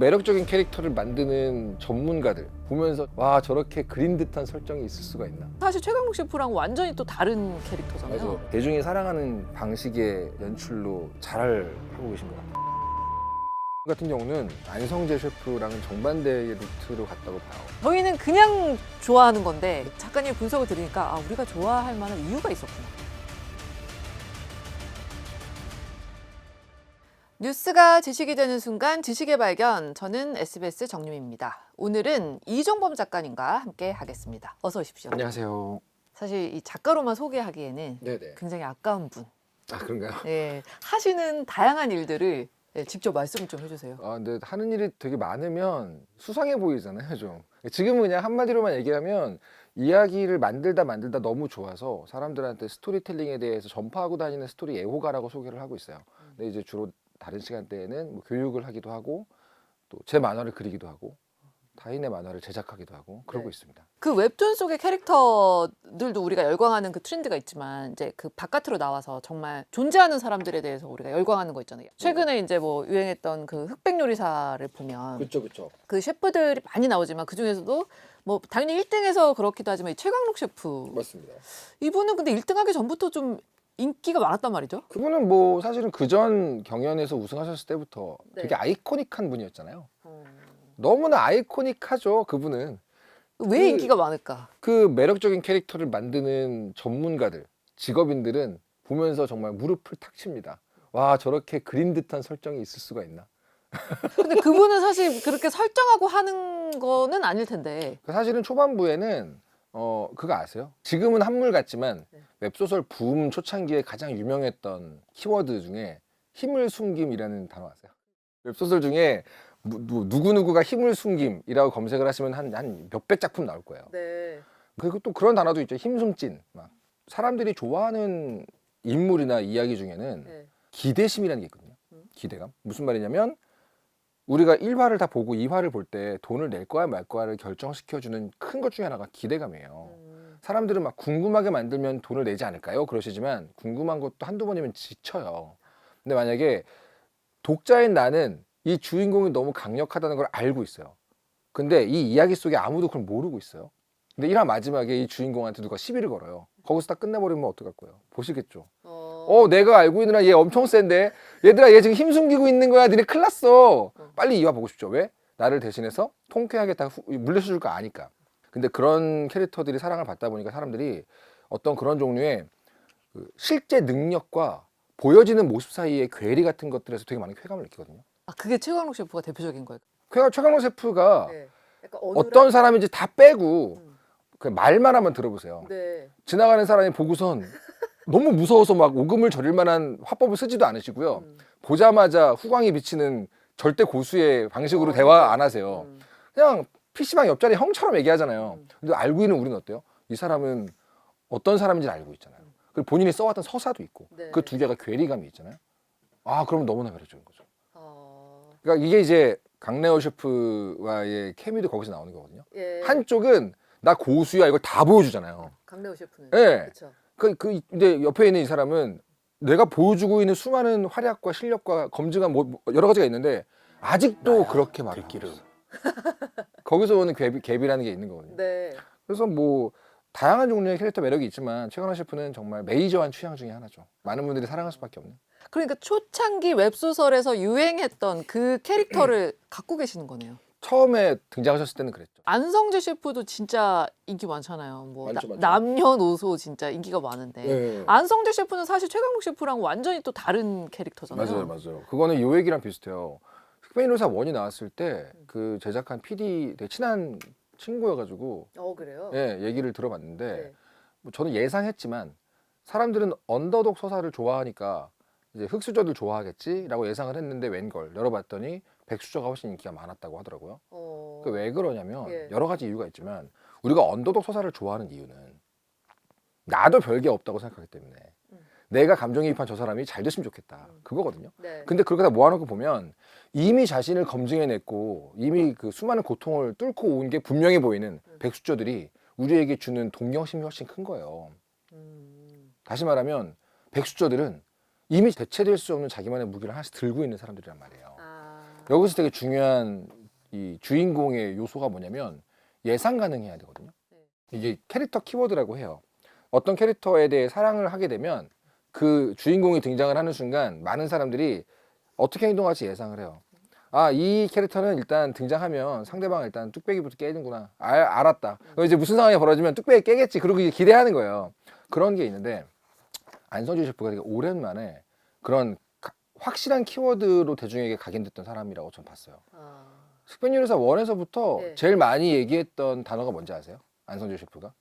매력적인 캐릭터를 만드는 전문가들 보면서 와 저렇게 그린 듯한 설정이 있을 수가 있나. 사실 최강록 셰프랑 완전히 또 다른 캐릭터잖아요. 맞아요. 대중이 사랑하는 방식의 연출로 잘 하고 계신 것 같아요. 같은 경우는 안성재 셰프랑은 정반대의 루트로 갔다고 봐요. 저희는 그냥 좋아하는 건데 작가님 분석을 들으니까 아, 우리가 좋아할 만한 이유가 있었구나. 뉴스가 지식이 되는 순간 지식의 발견. 저는 SBS 정유미입니다. 오늘은 이종범 작가님과 함께 하겠습니다. 어서 오십시오. 안녕하세요. 사실 이 작가로만 소개하기에는 네네. 굉장히 아까운 분. 아 그런가요? 예, 하시는 다양한 일들을 직접 말씀 좀 해주세요. 아 근데 하는 일이 되게 많으면 수상해 보이잖아요 좀. 지금은 그냥 한마디로만 얘기하면 이야기를 만들다 너무 좋아서 사람들한테 스토리텔링에 대해서 전파하고 다니는 스토리 애호가라고 소개를 하고 있어요. 근데 이제 주로 다른 시간대에는 뭐 교육을 하기도 하고 또 제 만화를 그리기도 하고 타인의 만화를 제작하기도 하고 그러고 네. 있습니다. 그 웹툰 속의 캐릭터들도 우리가 열광하는 그 트렌드가 있지만 이제 그 바깥으로 나와서 정말 존재하는 사람들에 대해서 우리가 열광하는 거 있잖아요. 최근에 이제 뭐 유행했던 그 흑백 요리사를 보면 그렇죠. 그 셰프들이 많이 나오지만 그 중에서도 뭐 당연히 1등에서 그렇기도 하지만 이 최강록 셰프 맞습니다. 이분은 근데 1등하기 전부터 좀 인기가 많았단 말이죠. 그분은 뭐 사실은 그전 경연에서 우승하셨을 때부터 네. 되게 아이코닉한 분이었잖아요. 너무나 아이코닉하죠 그분은. 왜 그- 인기가 많을까? 그 매력적인 캐릭터를 만드는 전문가들, 직업인들은 보면서 정말 무릎을 탁 칩니다. 와 저렇게 그린 듯한 설정이 있을 수가 있나. 근데 그분은 사실 그렇게 설정하고 하는 거는 아닐 텐데. 사실은 초반부에는 그거 아세요? 지금은 한물 같지만 네. 웹소설 붐 초창기에 가장 유명했던 키워드 중에 힘을 숨김이라는 단어 아세요? 웹소설 중에 누구누구가 힘을 숨김이라고 검색을 하시면 한 몇백 작품 나올 거예요. 네. 그리고 또 그런 단어도 있죠. 힘숨찐. 막 사람들이 좋아하는 인물이나 이야기 중에는 네. 기대심이라는 게 있거든요. 기대감. 무슨 말이냐면 우리가 1화를 다 보고 2화를 볼 때 돈을 낼 거야 말 거야를 결정시켜주는 큰 것 중에 하나가 기대감이에요. 사람들은 막 궁금하게 만들면 돈을 내지 않을까요? 그러시지만 궁금한 것도 한두 번이면 지쳐요. 근데 만약에 독자인 나는 이 주인공이 너무 강력하다는 걸 알고 있어요. 근데 이 이야기 속에 아무도 그걸 모르고 있어요. 근데 1화 마지막에 이 주인공한테 누가 시비를 걸어요. 거기서 딱 끝내버리면 어떡할 거예요? 보시겠죠. 내가 알고 있는 얘 엄청 센데 얘들아 얘 지금 힘 숨기고 있는 거야. 니네 큰일 났어. 빨리 2화 보고 싶죠. 왜? 나를 대신해서 통쾌하게 다 물려줄 거 아니까. 근데 그런 캐릭터들이 사랑을 받다 보니까 사람들이 어떤 그런 종류의 그 실제 능력과 보여지는 모습 사이의 괴리 같은 것들에서 되게 많은 쾌감을 느끼거든요. 아, 그게 최강록 셰프가 대표적인 거예요. 최강록 셰프가 네. 약간 어떤 사람인지 다 빼고 그 말만 한번 들어보세요. 네. 지나가는 사람이 보고선 너무 무서워서 막 오금을 저릴 만한 화법을 쓰지도 않으시고요. 보자마자 후광이 비치는 절대 고수의 방식으로 대화 안 하세요. 그냥 PC방 옆자리 형처럼 얘기하잖아요. 근데 알고 있는 우리는 어때요? 이 사람은 어떤 사람인지 알고 있잖아요. 그리고 본인이 써왔던 서사도 있고 네. 그 두 개가 괴리감이 있잖아요. 아 그러면 너무나 매력적인 거죠. 어... 그러니까 이게 이제 강래호 셰프와의 케미도 거기서 나오는 거거든요. 예. 한쪽은 나 고수야 이걸 다 보여주잖아요. 강래호 셰프는. 예. 그렇죠. 근데 옆에 있는 이 사람은 내가 보여주고 있는 수많은 활약과 실력과 검증한 뭐 여러 가지가 있는데 아직도 그렇게 말을 하고 있어요. 거기서 오는 갭이라는 게 있는 거거든요. 네. 그래서 뭐 다양한 종류의 캐릭터 매력이 있지만 최강록 셰프는 정말 메이저한 취향 중에 하나죠. 많은 분들이 사랑할 수밖에 없는. 그러니까 초창기 웹소설에서 유행했던 그 캐릭터를 갖고 계시는 거네요. 처음에 등장하셨을 때는 그랬죠. 안성재 셰프도 진짜 인기 많잖아요. 뭐 많죠. 남녀노소 진짜 인기가 많은데 네. 안성재 셰프는 사실 최강록 셰프랑 완전히 또 다른 캐릭터잖아요. 맞아요. 그거는 요 얘기랑 비슷해요. 흑백 요리사 1이 나왔을 때 그 제작한 PD 되게 친한 친구여가지고 그래요? 얘기를 들어봤는데 네. 뭐 저는 예상했지만 사람들은 언더독 서사를 좋아하니까 이제 흑수저들 좋아하겠지라고 예상을 했는데 웬걸 열어봤더니 백수저가 훨씬 인기가 많았다고 하더라고요. 그 왜 그러냐면 예. 여러 가지 이유가 있지만 우리가 언더독 서사를 좋아하는 이유는 나도 별게 없다고 생각하기 때문에 내가 감정이입한 저 사람이 잘 됐으면 좋겠다 그거거든요. 네. 근데 그렇게 다 모아놓고 보면 이미 자신을 검증해냈고 이미 그 수많은 고통을 뚫고 온 게 분명해 보이는 백수저들이 우리에게 주는 동경심이 훨씬 큰 거예요. 다시 말하면 백수저들은 이미 대체될 수 없는 자기만의 무기를 하나씩 들고 있는 사람들이란 말이에요. 여기서 되게 중요한 이 주인공의 요소가 뭐냐면 예상 가능해야 되거든요. 이게 캐릭터 키워드라고 해요. 어떤 캐릭터에 대해 사랑을 하게 되면 그 주인공이 등장을 하는 순간 많은 사람들이 어떻게 행동할지 예상을 해요. 아, 이 캐릭터는 일단 등장하면 상대방 일단 뚝배기부터 깨는구나. 알았다. 그럼 이제 무슨 상황이 벌어지면 뚝배기 깨겠지. 그러고 이제 기대하는 거예요. 그런 게 있는데 안성준 셰프가 되게 오랜만에 그런 확실한 키워드로 대중에게 각인됐던 사람이라고 저는 봤어요. 흑백요리사 1에서부터 네. 제일 많이 얘기했던 단어가 뭔지 아세요? 안성준 셰프가?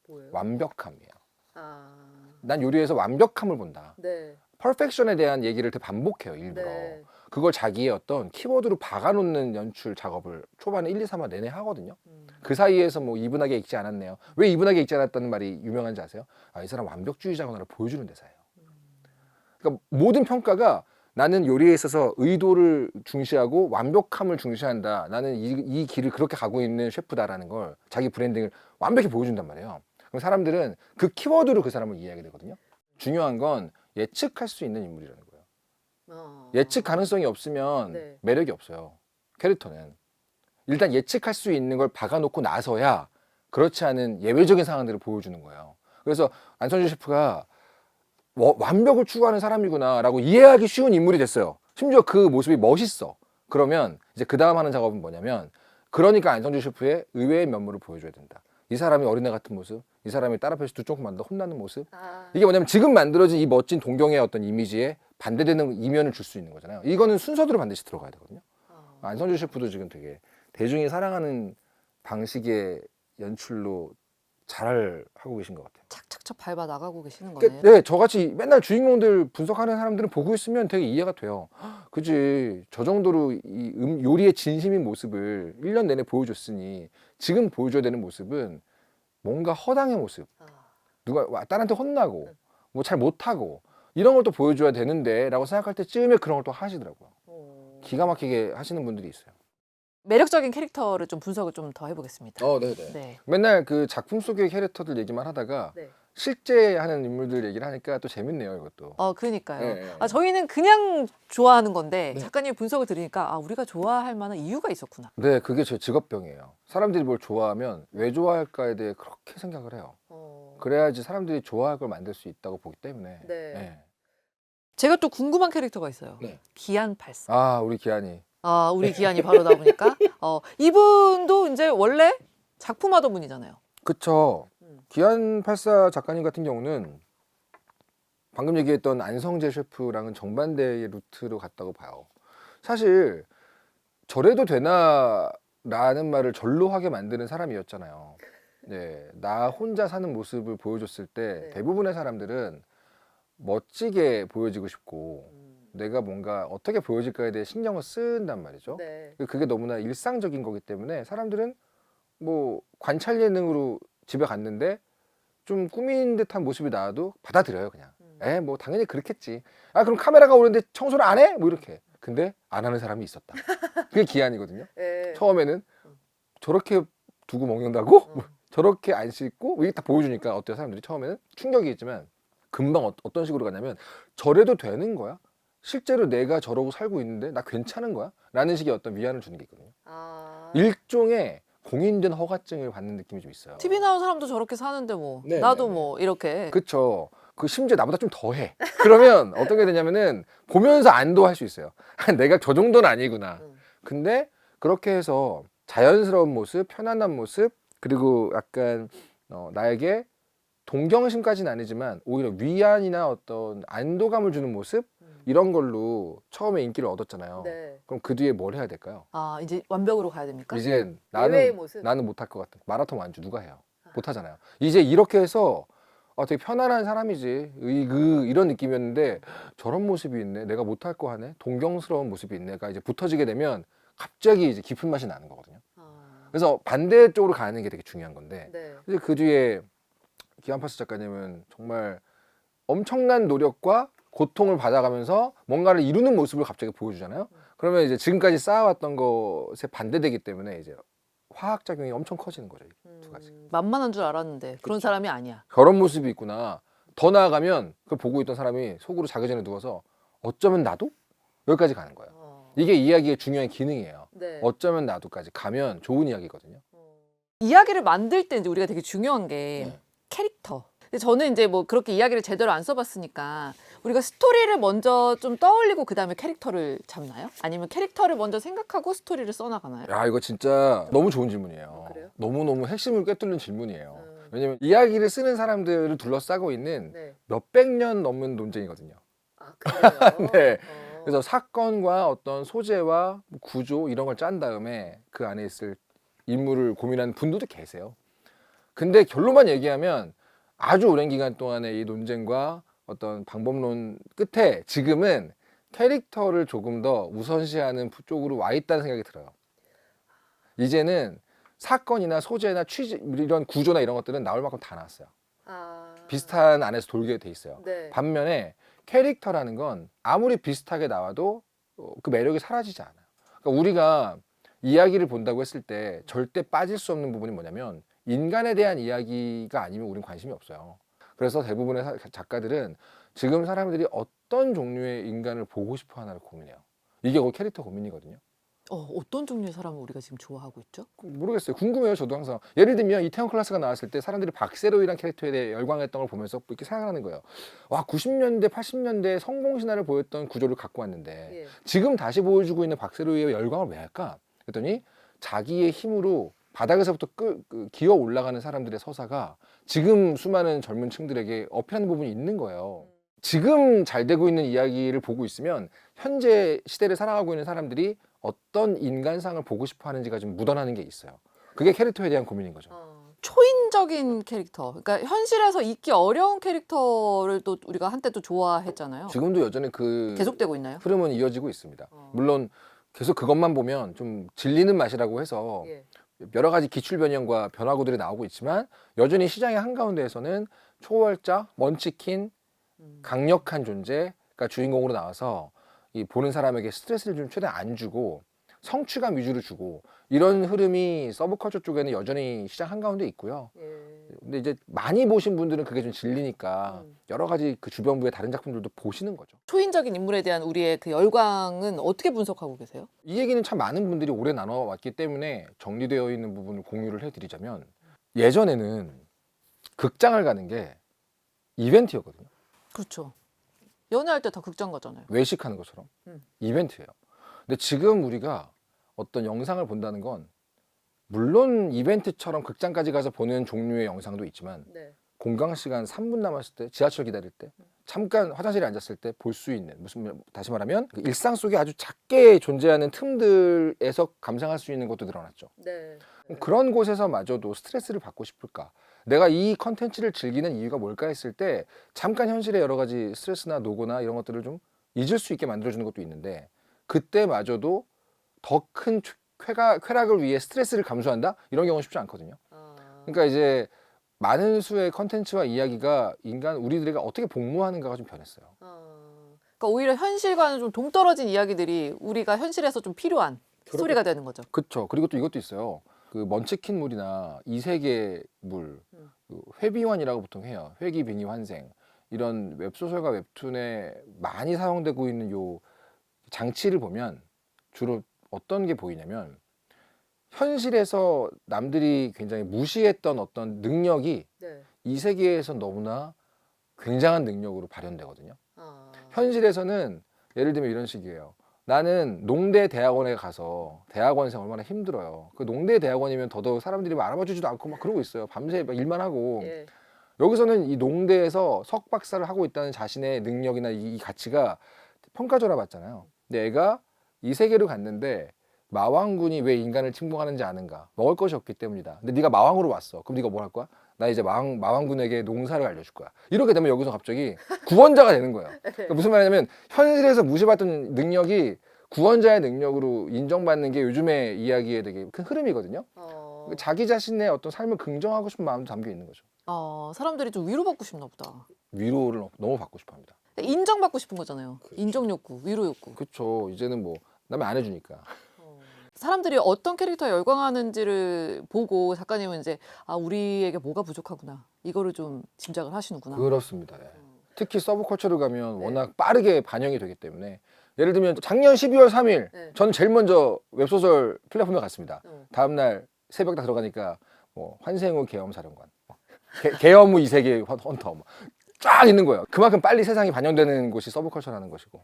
뭐예요? 완벽함이에요. 아, 난 요리에서 완벽함을 본다. 네. 퍼펙션에 대한 얘기를 되게 반복해요, 일부러. 네. 그걸 자기의 어떤 키워드로 박아놓는 연출 작업을 초반에 1, 2, 3화 내내 하거든요. 그 사이에서 뭐 이분하게 읽지 않았네요. 왜 이분하게 읽지 않았다는 말이 유명한지 아세요? 아, 이 사람 완벽주의자구나를 보여주는 대사예요. 그러니까 모든 평가가 나는 요리에 있어서 의도를 중시하고 완벽함을 중시한다. 나는 이 길을 그렇게 가고 있는 셰프다라는 걸 자기 브랜딩을 완벽히 보여준단 말이에요. 그럼 사람들은 그 키워드로 그 사람을 이해하게 되거든요. 중요한 건 예측할 수 있는 인물이라는 거예요. 예측 가능성이 없으면 네. 매력이 없어요. 캐릭터는. 일단 예측할 수 있는 걸 박아놓고 나서야 그렇지 않은 예외적인 상황들을 보여주는 거예요. 그래서 안성준 셰프가 완벽을 추구하는 사람이구나 라고 이해하기 쉬운 인물이 됐어요. 심지어 그 모습이 멋있어. 그러면 이제 그 다음 하는 작업은 뭐냐면 그러니까 안성준 셰프의 의외의 면모를 보여줘야 된다. 이 사람이 어린애 같은 모습, 이 사람이 딸 앞에서 두 조금만 더 혼나는 모습. 이게 뭐냐면 지금 만들어진 이 멋진 동경의 어떤 이미지에 반대되는 이면을 줄 수 있는 거잖아요. 이거는 순서대로 반드시 들어가야 되거든요. 안성준 셰프도 지금 되게 대중이 사랑하는 방식의 연출로 잘 하고 계신 것 같아요. 착착착 밟아 나가고 계시는 거네요. 네, 저같이 맨날 주인공들 분석하는 사람들은 보고 있으면 되게 이해가 돼요. 그지? 저 정도로 이 요리의 진심인 모습을 1년 내내 보여줬으니 지금 보여줘야 되는 모습은 뭔가 허당의 모습. 누가 딸한테 혼나고 뭐 잘 못하고 이런 걸 또 보여줘야 되는데 라고 생각할 때쯤에 그런 걸 또 하시더라고요. 기가 막히게 하시는 분들이 있어요. 매력적인 캐릭터를 좀 분석을 좀 더 해보겠습니다. 네네. 네. 맨날 그 작품 속의 캐릭터들 얘기만 하다가 네. 실제 하는 인물들 얘기를 하니까 또 재밌네요, 이것도. 그러니까요. 네. 아, 저희는 그냥 좋아하는 건데 네. 작가님 분석을 들으니까 아, 우리가 좋아할 만한 이유가 있었구나. 네, 그게 제 직업병이에요. 사람들이 뭘 좋아하면 왜 좋아할까에 대해 그렇게 생각을 해요. 그래야지 사람들이 좋아할 걸 만들 수 있다고 보기 때문에. 네. 제가 또 궁금한 캐릭터가 있어요. 네. 기안84. 아, 우리 기한이. 아, 우리 기안이 바로 나오니까 이분도 이제 원래 작품하던 분이잖아요. 그쵸. 기한84 작가님 같은 경우는 방금 얘기했던 안성재 셰프랑은 정반대의 루트로 갔다고 봐요. 사실 저래도 되나 라는 말을 절로 하게 만드는 사람이었잖아요. 네, 나 혼자 사는 모습을 보여줬을 때 네. 대부분의 사람들은 멋지게 보여지고 싶고 내가 뭔가 어떻게 보여질까에 대해 신경을 쓴단 말이죠. 네. 그게 너무나 일상적인 거기 때문에 사람들은 뭐 관찰 예능으로 집에 갔는데 좀 꾸민 듯한 모습이 나와도 받아들여요, 그냥. 뭐 당연히 그렇겠지. 아, 그럼 카메라가 오는데 청소를 안 해? 뭐 이렇게. 근데 안 하는 사람이 있었다. 그게 기한이거든요. 네. 처음에는 저렇게 두고 먹는다고? 뭐 저렇게 안 씻고? 이게 다 보여주니까 어때요? 사람들이 처음에는 충격이겠지만 금방 어떤 식으로 가냐면 저래도 되는 거야? 실제로 내가 저러고 살고 있는데 나 괜찮은 거야? 라는 식의 어떤 위안을 주는 게 있거든요. 일종의 공인된 허가증을 받는 느낌이 좀 있어요. TV 나온 사람도 저렇게 사는데 뭐 네, 나도 네, 네. 뭐 이렇게. 그쵸. 그 심지어 나보다 좀 더해. 그러면 어떻게 되냐면은 보면서 안도할 수 있어요. 내가 저 정도는 아니구나. 근데 그렇게 해서 자연스러운 모습, 편안한 모습, 그리고 약간 나에게 동경심까지는 아니지만 오히려 위안이나 어떤 안도감을 주는 모습 이런 걸로 처음에 인기를 얻었잖아요. 네. 그럼 그 뒤에 뭘 해야 될까요? 아, 이제 완벽으로 가야 됩니까? 이젠 예외의 모습. 나는 못할 것 같아. 마라톤 완주 누가 해요? 못하잖아요. 이제 이렇게 해서 되게 편안한 사람이지 이런 느낌이었는데 저런 모습이 있네. 내가 못할 거 하네. 동경스러운 모습이 있네가 이제 붙어지게 되면 갑자기 이제 깊은 맛이 나는 거거든요. 그래서 반대쪽으로 가는 게 되게 중요한 건데 네. 이제 그 뒤에 기안팔사 작가님은 정말 엄청난 노력과 고통을 받아가면서 뭔가를 이루는 모습을 갑자기 보여주잖아요. 그러면 이제 지금까지 쌓아왔던 것에 반대되기 때문에 이제 화학작용이 엄청 커지는 거죠. 이 두 가지. 만만한 줄 알았는데 그런 그쵸. 사람이 아니야. 저런 모습이 있구나. 더 나아가면 그걸 보고 있던 사람이 속으로 자기 전에 누워서 어쩌면 나도? 여기까지 가는 거예요. 이게 이야기의 중요한 기능이에요. 네. 어쩌면 나도까지 가면 좋은 이야기거든요. 이야기를 만들 때 이제 우리가 되게 중요한 게 네. 캐릭터. 근데 저는 이제 뭐 그렇게 이야기를 제대로 안 써봤으니까 우리가 스토리를 먼저 좀 떠올리고 그 다음에 캐릭터를 잡나요? 아니면 캐릭터를 먼저 생각하고 스토리를 써나가나요? 야, 이거 진짜 너무 좋은 질문이에요. 그래요? 너무너무 핵심을 꿰뚫는 질문이에요. 왜냐면 이야기를 쓰는 사람들을 둘러싸고 있는 네. 몇백 년 넘는 논쟁이거든요. 아, 그래요? 네. 그래서 사건과 어떤 소재와 구조 이런 걸 짠 다음에 그 안에 있을 인물을 고민하는 분들도 계세요. 근데 결론만 얘기하면 아주 오랜 기간 동안의 이 논쟁과 어떤 방법론 끝에 지금은 캐릭터를 조금 더 우선시하는 쪽으로 와 있다는 생각이 들어요. 이제는 사건이나 소재나 취지 이런 구조나 이런 것들은 나올 만큼 다 나왔어요. 비슷한 안에서 돌게 돼 있어요. 네. 반면에 캐릭터라는 건 아무리 비슷하게 나와도 그 매력이 사라지지 않아요. 그러니까 우리가 이야기를 본다고 했을 때 절대 빠질 수 없는 부분이 뭐냐면 인간에 대한 이야기가 아니면 우린 관심이 없어요. 그래서 대부분의 작가들은 지금 사람들이 어떤 종류의 인간을 보고 싶어 하나를 고민해요. 이게 그 캐릭터 고민이거든요. 어떤 종류의 사람을 우리가 지금 좋아하고 있죠? 모르겠어요. 궁금해요. 저도 항상. 예를 들면 이태원 클라스가 나왔을 때 사람들이 박세로이란 캐릭터에 대해 열광했던 걸 보면서 이렇게 생각하는 거예요. 와, 90년대, 80년대 성공 신화를 보였던 구조를 갖고 왔는데 지금 다시 보여주고 있는 박세로이의 열광을 왜 할까? 그랬더니 자기의 힘으로 바닥에서부터 기어 올라가는 사람들의 서사가 지금 수많은 젊은 층들에게 어필하는 부분이 있는 거예요. 지금 잘 되고 있는 이야기를 보고 있으면 현재 시대를 살아가고 있는 사람들이 어떤 인간상을 보고 싶어 하는지가 좀 묻어나는 게 있어요. 그게 캐릭터에 대한 고민인 거죠. 초인적인 캐릭터, 그러니까 현실에서 있기 어려운 캐릭터를 또 우리가 한때 또 좋아했잖아요. 지금도 여전히 그 계속되고 있나요? 흐름은 이어지고 있습니다. 물론 계속 그것만 보면 좀 질리는 맛이라고 해서 여러 가지 기출 변형과 변화구들이 나오고 있지만 여전히 시장의 한가운데에서는 초월자, 먼치킨, 강력한 존재가 주인공으로 나와서 이 보는 사람에게 스트레스를 좀 최대한 안 주고 성취감 위주로 주고 이런 흐름이 서브컬처 쪽에는 여전히 시장 한가운데 있고요. 근데 이제 많이 보신 분들은 그게 좀 질리니까 여러 가지 그 주변부의 다른 작품들도 보시는 거죠. 초인적인 인물에 대한 우리의 그 열광은 어떻게 분석하고 계세요? 이 얘기는 참 많은 분들이 오래 나눠왔기 때문에 정리되어 있는 부분을 공유를 해드리자면 예전에는 극장을 가는 게 이벤트였거든요. 그렇죠. 연애할 때 다 극장 가잖아요. 외식하는 것처럼 이벤트예요. 근데 지금 우리가 어떤 영상을 본다는 건 물론 이벤트처럼 극장까지 가서 보는 종류의 영상도 있지만 공강 시간 3분 남았을 때 지하철 기다릴 때 잠깐 화장실에 앉았을 때 볼 수 있는 다시 말하면 그 일상 속에 아주 작게 존재하는 틈들에서 감상할 수 있는 것도 늘어났죠. 그런 곳에서마저도 스트레스를 받고 싶을까? 내가 이 컨텐츠를 즐기는 이유가 뭘까 했을 때 잠깐 현실의 여러 가지 스트레스나 노고나 이런 것들을 좀 잊을 수 있게 만들어주는 것도 있는데 그때마저도 더 큰 쾌락을 위해 스트레스를 감수한다? 이런 경우는 쉽지 않거든요. 그러니까 이제 많은 수의 컨텐츠와 이야기가 우리들에게 어떻게 복무하는가가 좀 변했어요. 그러니까 오히려 현실과는 좀 동떨어진 이야기들이 우리가 현실에서 좀 필요한 스토리가 되는 거죠. 그렇죠. 그리고 또 이것도 있어요. 그 먼치킨 물이나 이세계 물, 그 회비환이라고 보통 해요. 회기, 빙의, 환생 이런 웹소설과 웹툰에 많이 사용되고 있는 요 장치를 보면 주로 어떤 게 보이냐면 현실에서 남들이 굉장히 무시했던 어떤 능력이 이 세계에서 너무나 굉장한 능력으로 발현되거든요. 현실에서는 예를 들면 이런 식이에요. 나는 농대 대학원에 가서 대학원생 얼마나 힘들어요. 그 농대 대학원이면 더더욱 사람들이 막 알아봐 주지도 않고 막 그러고 있어요. 밤새 막 일만 하고. 여기서는 이 농대에서 석박사를 하고 있다는 자신의 능력이나 이 가치가 평가절하 받잖아요. 근데 애가 이 세계로 갔는데 마왕군이 왜 인간을 침공하는지 아는가? 먹을 것이 없기 때문이다. 근데 네가 마왕으로 왔어. 그럼 네가 뭘 할 거야? 나 이제 마왕군에게 농사를 알려줄 거야. 이렇게 되면 여기서 갑자기 구원자가 되는 거예요. 그러니까 무슨 말이냐면 현실에서 무시받던 능력이 구원자의 능력으로 인정받는 게 요즘의 이야기의 되게 큰 흐름이거든요. 그러니까 자기 자신의 어떤 삶을 긍정하고 싶은 마음도 담겨 있는 거죠. 사람들이 좀 위로받고 싶나 보다. 위로를 너무 받고 싶어합니다. 인정받고 싶은 거잖아요. 인정 욕구, 위로 욕구. 그렇죠. 이제는 뭐 남이 안 해주니까. 사람들이 어떤 캐릭터에 열광하는지를 보고 작가님은 이제 우리에게 뭐가 부족하구나 이거를 좀 짐작을 하시는구나. 그렇습니다. 예. 특히 서브컬처를 가면 워낙 빠르게 반영이 되기 때문에 예를 들면 작년 12월 3일 네. 저는 제일 먼저 웹소설 플랫폼에 갔습니다. 어. 다음날 새벽 다 들어가니까 뭐 환생후 계엄사령관, 계엄후 이세계 헌터 쫙 있는 거예요. 그만큼 빨리 세상이 반영되는 곳이 서브컬처라는 것이고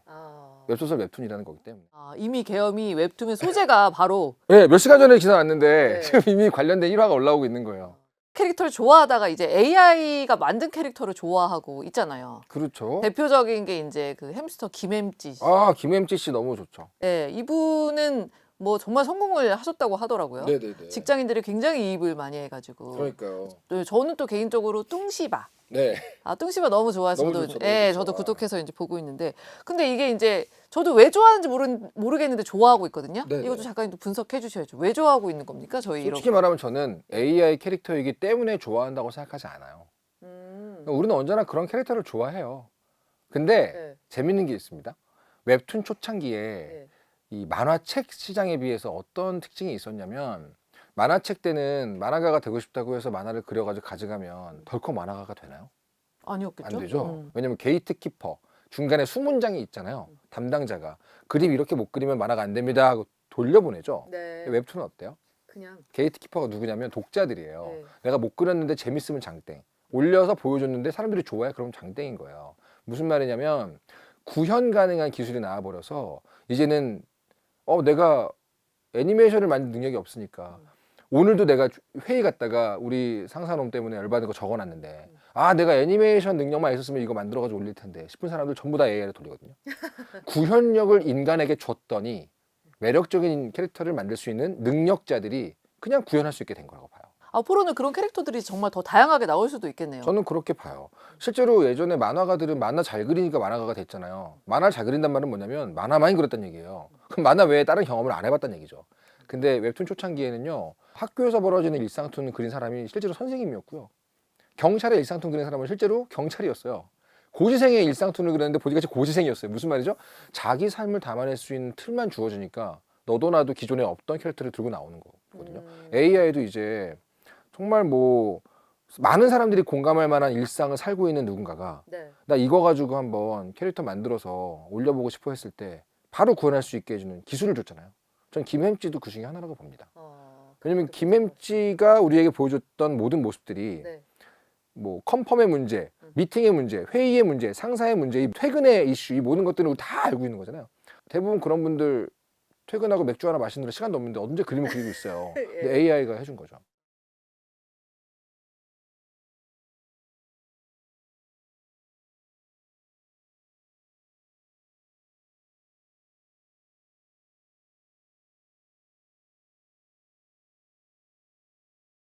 웹소설 웹툰이라는 거기 때문에. 이미 계엄이 웹툰의 소재가 바로 네, 몇 시간 전에 기사 났는데 네. 지금 이미 관련된 1화가 올라오고 있는 거예요. 캐릭터를 좋아하다가 이제 AI가 만든 캐릭터를 좋아하고 있잖아요. 그렇죠. 대표적인 게 이제 그 햄스터 김햄찌 씨. 아, 김햄찌 씨 너무 좋죠. 네, 이분은 뭐 정말 성공을 하셨다고 하더라고요. 네네네. 직장인들이 굉장히 이입을 많이 해가지고. 그러니까요. 또 저는 또 개인적으로 뚱시바. 네. 뚱시바 너무 좋아해서 너무 저도, 좋죠, 예, 너무 저도 좋죠. 구독해서 이제 보고 있는데, 근데 이게 이제 저도 왜 좋아하는지 모르겠는데 좋아하고 있거든요. 네네. 이것도 작가님도 분석해 주셔야죠. 왜 좋아하고 있는 겁니까? 저희 솔직히 이런. 말하면 저는 AI 캐릭터이기 때문에 좋아한다고 생각하지 않아요. 우리는 언제나 그런 캐릭터를 좋아해요. 근데 네. 재밌는 게 있습니다. 웹툰 초창기에 네. 이 만화책 시장에 비해서 어떤 특징이 있었냐면, 만화책 때는 만화가가 되고 싶다고 해서 만화를 그려가지고 가져가면 덜컥 만화가가 되나요? 아니었겠죠? 안 되죠. 왜냐면 게이트키퍼, 중간에 수문장이 있잖아요. 담당자가 그림 이렇게 못 그리면 만화가 안 됩니다 하고 돌려보내죠. 네. 웹툰은 어때요? 그냥. 게이트키퍼가 누구냐면 독자들이에요. 네. 내가 못 그렸는데 재밌으면 장땡, 올려서 보여줬는데 사람들이 좋아해, 그럼 장땡인 거예요. 무슨 말이냐면 구현 가능한 기술이 나와버려서 이제는 내가 애니메이션을 만들 능력이 없으니까 오늘도 내가 회의 갔다가 우리 상사놈 때문에 열받은 거 적어놨는데, 내가 애니메이션 능력만 있었으면 이거 만들어가지고 올릴 텐데 싶은 사람들 전부 다 AI를 돌리거든요. 구현력을 인간에게 줬더니 매력적인 캐릭터를 만들 수 있는 능력자들이 그냥 구현할 수 있게 된 거라고 봐요. 앞으로는 그런 캐릭터들이 정말 더 다양하게 나올 수도 있겠네요. 저는 그렇게 봐요. 실제로 예전에 만화가들은 만화 잘 그리니까 만화가가 됐잖아요. 만화를 잘 그린단 말은 뭐냐면 만화만 그렸다는 얘기예요. 그럼 만화 외에 다른 경험을 안 해봤다는 얘기죠. 근데 웹툰 초창기에는요, 학교에서 벌어지는 일상툰 그린 사람이 실제로 선생님이었고요, 경찰의 일상툰 그린 사람은 실제로 경찰이었어요. 고시생의 일상툰을 그렸는데 보니까 고시생이었어요. 무슨 말이죠? 자기 삶을 담아낼 수 있는 틀만 주어지니까 너도 나도 기존에 없던 캐릭터를 들고 나오는 거거든요. AI도 이제 정말 뭐 많은 사람들이 공감할 만한 일상을 살고 있는 누군가가 네. 나 이거 가지고 한번 캐릭터 만들어서 올려보고 싶어 했을 때 바로 구현할 수 있게 해주는 기술을 줬잖아요. 전 김햄찌도 그 중에 하나라고 봅니다. 왜냐면 김햄찌가 우리에게 보여줬던 모든 모습들이 네. 뭐 컨펌의 문제, 미팅의 문제, 회의의 문제, 상사의 문제, 이 퇴근의 이슈, 이 모든 것들을 우리 다 알고 있는 거잖아요. 대부분 그런 분들 퇴근하고 맥주 하나 마시느라 시간도 없는데 언제 그림을 그리고 있어요. 근데 AI가 해준 거죠.